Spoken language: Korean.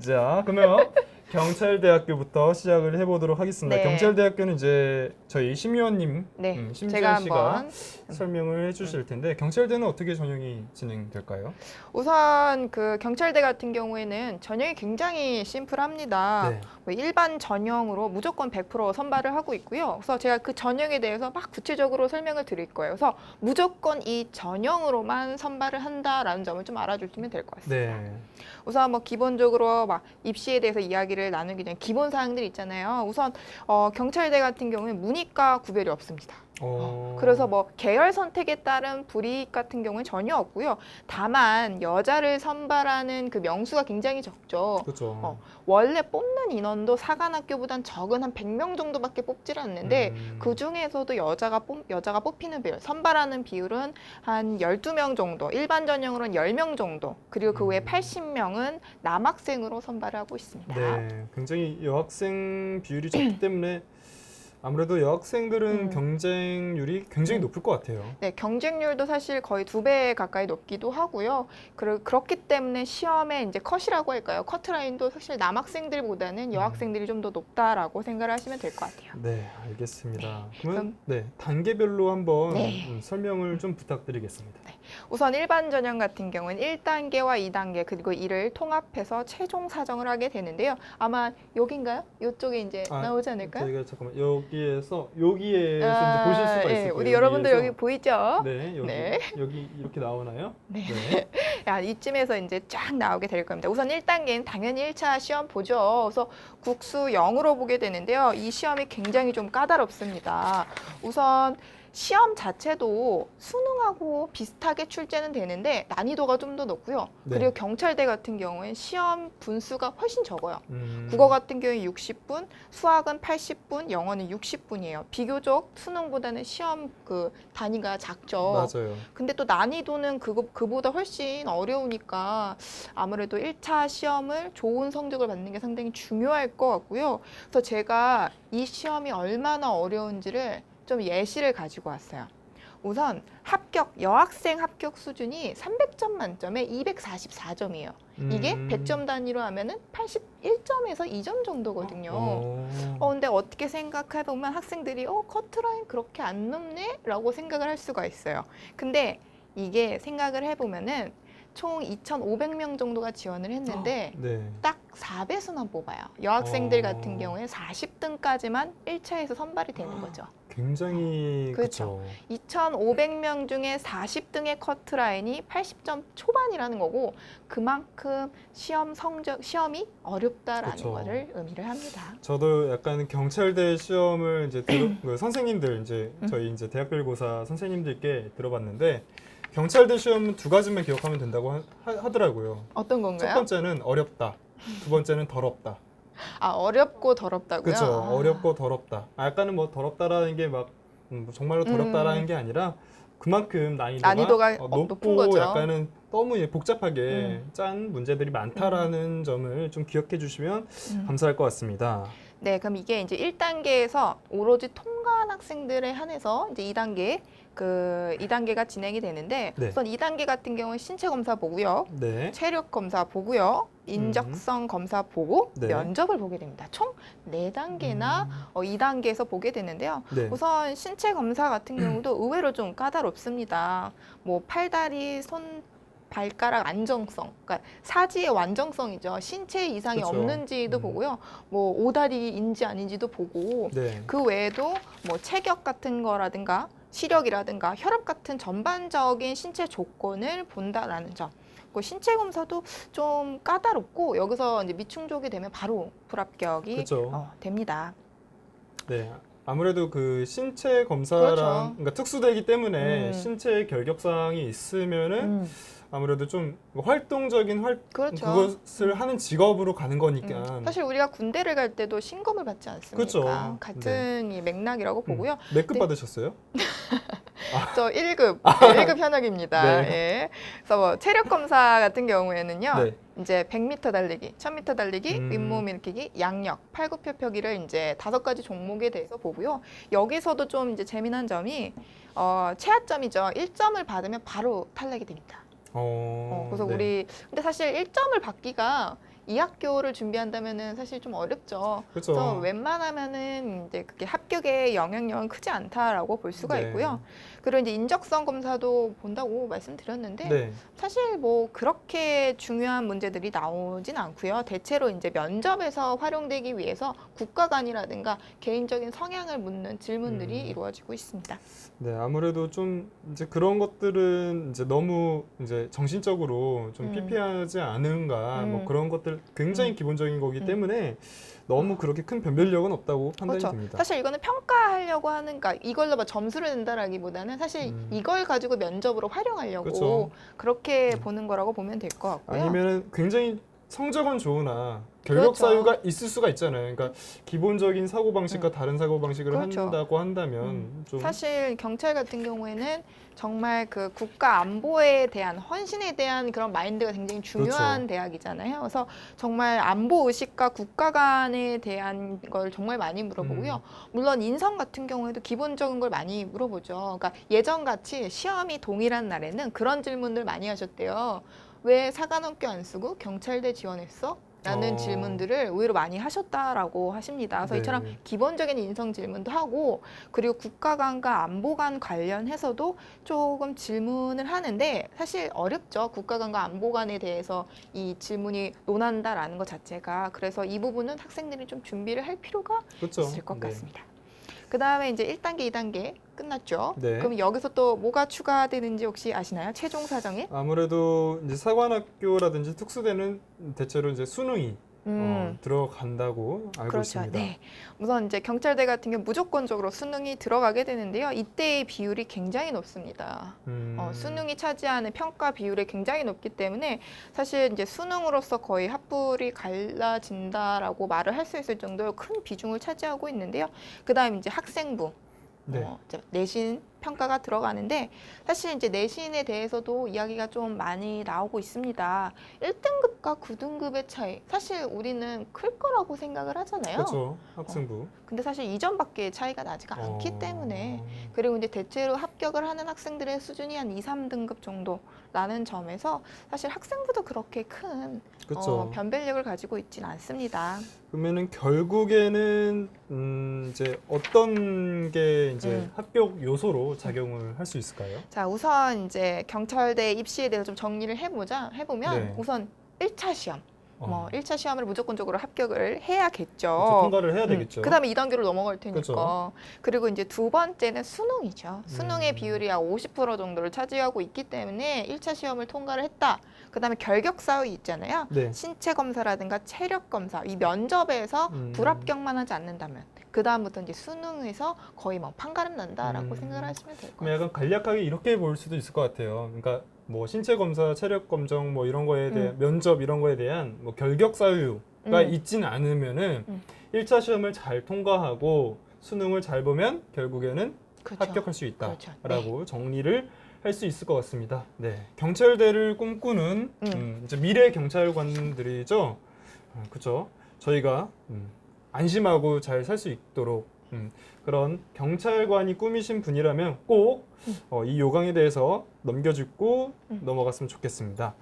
자, 그러면 경찰대학교부터 시작을 해보도록 하겠습니다. 네. 경찰대학교는 이제 저희 심의원님, 네, 심지현 제가 씨가 한번 설명을 해주실 텐데 경찰대는 어떻게 전형이 진행될까요? 우선 그 경찰대 같은 경우에는 전형이 굉장히 심플합니다. 네. 뭐 일반 전형으로 무조건 100% 선발을 하고 있고요. 그래서 제가 그 전형에 대해서 막 구체적으로 설명을 드릴 거예요. 그래서 무조건 이 전형으로만 선발을 한다라는 점을 좀 알아주시면 될 것 같습니다. 네. 우선 뭐 기본적으로 막 입시에 대해서 이야기를 나누기 전에 기본 사항들 있잖아요. 우선 경찰대 같은 경우는 문이과 구별이 없습니다. 그래서 뭐 계열 선택에 따른 불이익 같은 경우는 전혀 없고요. 다만 여자를 선발하는 그 명수가 굉장히 적죠. 그렇죠. 원래 뽑는 인원도 사관학교보단 적은 한 100명 정도밖에 뽑질 않는데 그 중에서도 여자가 뽑히는 비율, 선발하는 비율은 한 12명 정도, 일반 전형으로는 10명 정도, 그리고 그 외에 80명은 남학생으로 선발을 하고 있습니다. 네, 굉장히 여학생 비율이 적기 때문에 아무래도 여학생들은 경쟁률이 굉장히 높을 것 같아요. 네, 경쟁률도 사실 거의 2배 가까이 높기도 하고요. 그렇기 때문에 시험에 이제 컷이라고 할까요? 커트라인도 사실 남학생들보다는 여학생들이 좀 더 높다라고 생각을 하시면 될 것 같아요. 네, 알겠습니다. 그러면 단계별로 한번 네. 설명을 좀 부탁드리겠습니다. 우선 일반 전형 같은 경우는 1단계와 2단계 그리고 이를 통합해서 최종 사정을 하게 되는데요. 아마 여긴가요? 이쪽에 이제 나오지 않을까요? 저희가 잠깐만 여기에서 이제 보실 수가 예, 있을 거예요. 우리 여러분들 여기에서. 여기 보이죠? 네, 여기 네. 여기 이렇게 나오나요? 네. 야, 이쯤에서 이제 쫙 나오게 될 겁니다. 우선 1단계는 당연히 1차 시험 보죠. 그래서 국수 0으로 보게 되는데요. 이 시험이 굉장히 좀 까다롭습니다. 우선 시험 자체도 수능하고 비슷하게 출제는 되는데 난이도가 좀 더 높고요. 네. 그리고 경찰대 같은 경우엔 시험 분수가 훨씬 적어요. 국어 같은 경우에 60분, 수학은 80분, 영어는 60분이에요. 비교적 수능보다는 시험 그 단위가 작죠. 맞아요. 근데 또 난이도는 그보다 훨씬 어려우니까 아무래도 1차 시험을 좋은 성적을 받는 게 상당히 중요할 것 같고요. 그래서 제가 이 시험이 얼마나 어려운지를 좀 예시를 가지고 왔어요. 우선 여학생 합격 수준이 300점 만점에 244점이에요. 이게 100점 단위로 하면은 81점에서 2점 정도거든요. 근데 어떻게 생각해보면 학생들이 커트라인 그렇게 안 높네? 라고 생각을 할 수가 있어요. 근데 이게 생각을 해보면은 총 2,500명 정도가 지원을 했는데 네. 딱 4배수만 뽑아요. 여학생들 같은 경우에 40등까지만 1차에서 선발이 되는 거죠. 굉장히 그렇죠. 그쵸. 2,500명 중에 40등의 커트라인이 80점 초반이라는 거고 그만큼 시험이 어렵다라는 그쵸. 거를 의미를 합니다. 저도 약간 경찰대 시험을 이제 그 선생님들 이제 저희 이제 대학별고사 선생님들께 들어봤는데 경찰대 시험은 2가지만 기억하면 된다고 하더라고요. 어떤 첫 건가요? 번째는 어렵다. 2번째는 더럽다. 어렵고 더럽다고요? 그렇죠. 어렵고 더럽다. 약간은 뭐 더럽다라는 게 막 정말로 더럽다라는 게 아니라 그만큼 난이도가 높은 높고 거죠. 약간은 너무 복잡하게 짠 문제들이 많다라는 점을 좀 기억해 주시면 감사할 것 같습니다. 네, 그럼 이게 이제 1단계에서 오로지 통과한 학생들에 한해서 이제 2단계가 진행이 되는데 네. 우선 2단계 같은 경우는 신체 검사 보고요. 네. 체력 검사 보고요. 인적성 검사 보고 네. 면접을 보게 됩니다. 총 4단계나 2단계에서 보게 되는데요. 네. 우선 신체 검사 같은 경우도 의외로 좀 까다롭습니다. 뭐 팔다리, 손, 발가락 안정성, 그러니까 사지의 완전성이죠. 신체 이상이 그쵸. 없는지도 보고요. 뭐 오다리인지 아닌지도 보고 네. 그 외에도 뭐 체격 같은 거라든가 시력이라든가 혈압 같은 전반적인 신체 조건을 본다라는 점. 그 신체 검사도 좀 까다롭고 여기서 이제 미충족이 되면 바로 불합격이 그쵸. 됩니다. 네. 아무래도 그 신체 검사랑 그렇죠. 그러니까 특수되기 때문에 신체 결격사항이 있으면은 아무래도 좀 활동적인 그렇죠. 그것을 하는 직업으로 가는 거니까. 사실 우리가 군대를 갈 때도 신검을 받지 않습니까? 그렇죠. 같은 이 맥락이라고 보고요. 몇 급 네. 받으셨어요? 저 1급, 1급 현역입니다. 네. 예. 그래서 뭐 체력 검사 같은 경우에는요. 네. 이제 100m 달리기, 1000m 달리기, 윗몸 일으키기, 양력, 팔굽혀펴기를 이제 5가지 종목에 대해서 보고요. 여기서도 좀 이제 재미난 점이 최하점이죠. 1점을 받으면 바로 탈락이 됩니다. 그래서 네. 근데 사실 1점을 받기가 이 학교를 준비한다면은 사실 좀 어렵죠. 그렇죠. 그래서 웬만하면은 이제 그게 합격의 영향력은 크지 않다라고 볼 수가 네. 있고요. 그리고 이제 인적성 검사도 본다고 말씀드렸는데 네. 사실 뭐 그렇게 중요한 문제들이 나오진 않고요. 대체로 이제 면접에서 활용되기 위해서 국가관이라든가 개인적인 성향을 묻는 질문들이 이루어지고 있습니다. 네, 아무래도 좀 이제 그런 것들은 이제 너무 이제 정신적으로 좀 피폐하지 않은가 뭐 그런 것들 굉장히 기본적인 거기 때문에 너무 그렇게 큰 변별력은 없다고 판단이 그렇죠. 듭니다. 사실 이거는 평가하려고 하는, 그러니까 이걸로 막 점수를 낸다라기보다는 사실 이걸 가지고 면접으로 활용하려고 그렇죠. 그렇게 보는 거라고 보면 될 것 같고요. 아니면 굉장히 성적은 좋으나 결격 그렇죠. 사유가 있을 수가 있잖아요. 그러니까 기본적인 사고 방식과 다른 사고 방식을 그렇죠. 한다고 한다면 좀 사실 경찰 같은 경우에는 정말 그 국가 안보에 대한 헌신에 대한 그런 마인드가 굉장히 중요한 그렇죠. 대학이잖아요. 그래서 정말 안보 의식과 국가 간에 대한 걸 정말 많이 물어보고요. 물론 인성 같은 경우에도 기본적인 걸 많이 물어보죠. 그러니까 예전 같이 시험이 동일한 날에는 그런 질문들 많이 하셨대요. 왜 사관학교 안 쓰고 경찰대 지원했어? 라는 질문들을 의외로 많이 하셨다라고 하십니다. 그래서 네. 이처럼 기본적인 인성 질문도 하고, 그리고 국가 간과 안보 간 관련해서도 조금 질문을 하는데 사실 어렵죠. 국가 간과 안보 간에 대해서 이 질문이 논한다라는 것 자체가. 그래서 이 부분은 학생들이 좀 준비를 할 필요가 그렇죠. 있을 것 네. 같습니다. 그 다음에 이제 1단계, 2단계 끝났죠. 네. 그럼 여기서 또 뭐가 추가되는지 혹시 아시나요? 최종 사정에? 아무래도 이제 사관학교라든지 특수대는 대체로 이제 수능이 들어간다고 알고 그렇죠. 있습니다. 네. 우선 이제 경찰대 같은 경우 무조건적으로 수능이 들어가게 되는데요. 이때의 비율이 굉장히 높습니다. 수능이 차지하는 평가 비율이 굉장히 높기 때문에 사실 이제 수능으로서 거의 합불이 갈라진다라고 말을 할 수 있을 정도로 큰 비중을 차지하고 있는데요. 그다음 이제 학생부. 네. 이제 내신 평가가 들어가는데 사실 이제 내신에 대해서도 이야기가 좀 많이 나오고 있습니다. 1등급과 9등급의 차이. 사실 우리는 클 거라고 생각을 하잖아요. 그렇죠. 학생부. 근데 사실 이전밖에 차이가 나지가 않기 때문에, 그리고 이제 대체로 합격을 하는 학생들의 수준이 한 2, 3등급 정도라는 점에서 사실 학생부도 그렇게 큰 그렇죠. 변별력을 가지고 있지는 않습니다. 그러면은 결국에는 이제 어떤 게 이제 합격 요소로 작용을 할 수 있을까요? 자, 우선 이제 경찰대 입시에 대해서 좀 정리를 해보면 네. 우선 1차 시험. 어. 1차 시험을 무조건적으로 합격을 해야겠죠. 그렇죠. 통과를 해야 되겠죠. 그다음에 2단계로 넘어갈 테니까. 그렇죠. 그리고 이제 두 번째는 수능이죠. 수능의 비율이 약 50% 정도를 차지하고 있기 때문에 1차 시험을 통과를 했다. 그다음에 결격 사유 있잖아요. 네. 신체 검사라든가 체력 검사, 이 면접에서 불합격만 하지 않는다면 그다음부터 이제 수능에서 거의 뭐 판가름 난다라고 생각을 하시면 될 것 그럼 같아요. 약간 간략하게 이렇게 볼 수도 있을 것 같아요. 그러니까 뭐 신체 검사, 체력 검정 뭐 이런 거에 대한 면접 이런 거에 대한 뭐 결격 사유가 있지는 않으면은 1차 시험을 잘 통과하고 수능을 잘 보면 결국에는 그렇죠. 합격할 수 있다라고 그렇죠. 정리를 할 수 있을 것 같습니다. 네, 경찰대를 꿈꾸는 이제 미래 경찰관들이죠. 그렇죠. 저희가 안심하고 잘 살 수 있도록 그런 경찰관이 꿈이신 분이라면 꼭 이 요강에 대해서 넘겨짚고 넘어갔으면 좋겠습니다.